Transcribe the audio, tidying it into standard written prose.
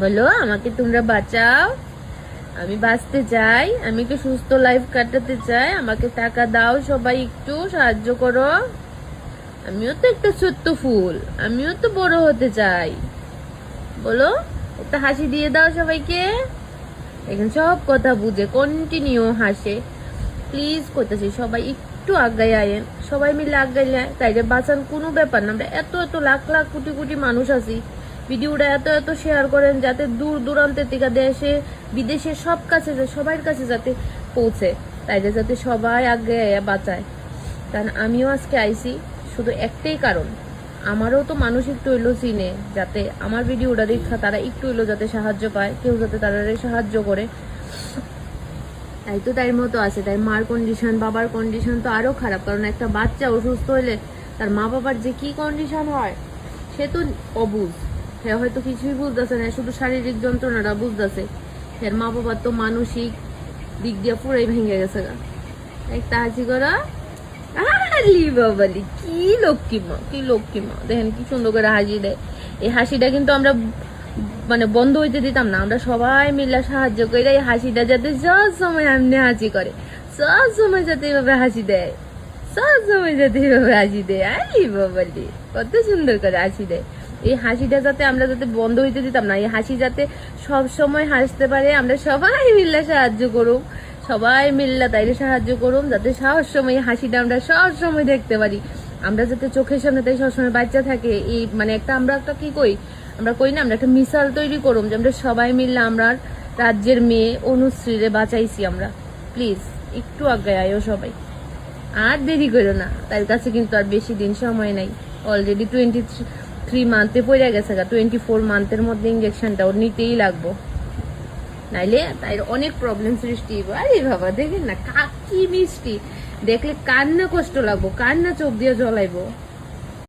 বলো আমাকে তোমরা বাঁচাও, আমি বাঁচতে চাই, আমি একটু সুস্থ লাইফ কাটাতে চাই, আমাকে টাকা দাও, সবাই একটু সাহায্য করো। আমিও তো একটা ছোট্ট ফুল, আমিও তো বড় হতে চাই। বলো, একটা হাসি দিয়ে দাও সবাইকে। এখন সব কথা বুঝে কন্টিনিউ হাসে। প্লিজ করতেছি সবাই একটু আগাই আয়েন, সবাই মিলে আগাইলে তাইলে বাঁচান কোনো ব্যাপার না। আমরা এত এত লাখ লাখ কোটি কোটি মানুষ আছি, ভিডিওটা এত এত শেয়ার করেন যাতে দূর দূরান্তের থেকে দেশে বিদেশে সব কাছে সবার কাছে যাতে পৌঁছে, তাইলে যাতে সবাই আগে বাঁচায়। কারণ আমিও আজকে আইছি শুধু একটাই কারণ, আমারও তো মানুষ একটু হইলো চিনে, যাতে আমার ভিডিওটা দেখা তারা একটু হইলো যাতে সাহায্য পায়, কেউ যাতে তারা সাহায্য করে। তাই তো তাই মতো আছে। তাই মার কন্ডিশন, বাবার কন্ডিশন তো আরো খারাপ, কারণ একটা বাচ্চা অসুস্থ হইলে তার মা বাবার যে কি কন্ডিশন হয় সে তো অবুঝ, সে হয়তো কিছুই বুঝতেছে না, শুধু শারীরিক যন্ত্রণাটা বুঝতেছে। এর মা বাবার তো মানসিক দিক দিয়ে পুরাই ভেঙে গেছে গা। একটা হাসি করা, আলি বাবালি, কি লক্ষ্মী মা, কি লক্ষ্মী মা, দেখেন কি সুন্দর করে হাসি দেয়। এই হাসিটা কিন্তু আমরা মানে বন্ধ হইতে দিতাম না, আমরা সবাই মিলে সাহায্য করে এই হাসিটা যাতে সব সময় এমনি হাসি করে, সব সময় যাতে এইভাবে হাসি দেয়, সব সময় যাতে এইভাবে হাসি দেয়। আলি বাবালি, কত সুন্দর করে হাসি দেয়। এই হাসিটা যাতে আমরা যাতে বন্ধ হইতে দিতাম না, এই হাসি যাতে সব সময় হাসতে পারে, আমরা সবাই মিলে সাহায্য করুম, সবাই মিল্লা তাইলে সাহায্য করুম, যাতে সব সময় হাসিটা আমরা সব সময় দেখতে পারি। আমরা যাতে চোখের সামনে তাই সবসময় বাচ্চা থাকে, এই মানে একটা আমরা একটা কি কই, আমরা কই না, আমরা একটা মিসাল তৈরি করুম যে আমরা সবাই মিললে আমরা রাজ্যের মেয়ে অনুশ্রীরে বাঁচাইছি আমরা। প্লিজ একটু আগে আয়ো সবাই, আর দেরি করো না, তার কাছে কিন্তু আর বেশি দিন সময় নাই। অলরেডি 23 মান্থে পড়ে গেছে, 24 মান্থের মধ্যে ইঞ্জেকশনটা ওর নিতেই লাগবো, নাইলে তাই অনেক প্রবলেম সৃষ্টি হইব। আরে বাবা দেখেন না কি মিষ্টি, দেখলে কান্না কষ্ট লাগবো, কান্না চোখ দিয়ে জ্বলাইবো।